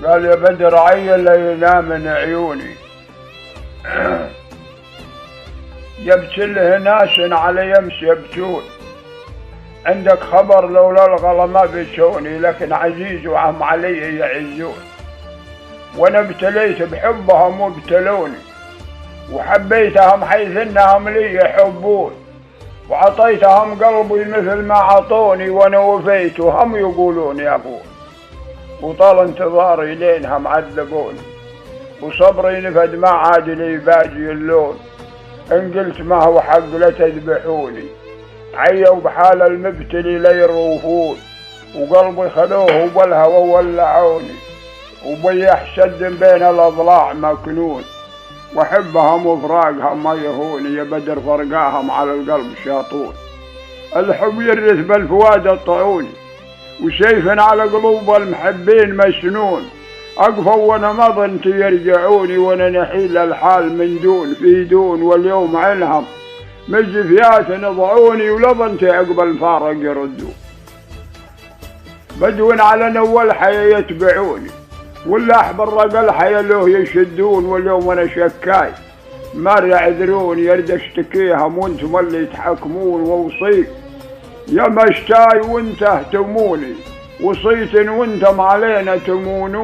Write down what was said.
قال يا بدر عين لا ينام من عيوني. يبكي له ناس على يمس يبكون، عندك خبر لولا الغلا ما بيشوني، لكن عزيز وعم علي يعزون، وانا ابتليت بحبهم وابتلوني، وحبيتهم حيث انهم لي يحبون، وعطيتهم قلبي مثل ما عطوني، وانا وفيت وهم يقولون يا ابوي، وطال انتظاري لينهم عذبوني، وصبري نفد ما عاد لي باجي اللون، ان قلت ما هو حق لتذبحوني، عيوا بحال المبتلي ليروفون، وقلبي خلوه بالهوى ولعوني، وبيح شد بين الاضلاع مكنون، واحبهم وفراقهم ما يهوني، يا بدر فرقاهم على القلب شاطون، الحب يرث بالفؤاد الطعوني، وسيف على قلوب المحبين مسنون، اقفوا وانا ما ظنت يرجعوني، وانا نحيل الحال من دون في دون، واليوم عنهم من زفيات نضعوني، ولا ظنت عقب الفارق يردون، بدو على نول حيا يتبعوني، ولا احبر رقل حيا له يشدون، واليوم انا شكاي ما يعذرون، يرد اشتكيهم وانتم اللي تحكمون، ووصيت يا مشتاي وانت اهتموني، وصيت وانتم علينا تمونون.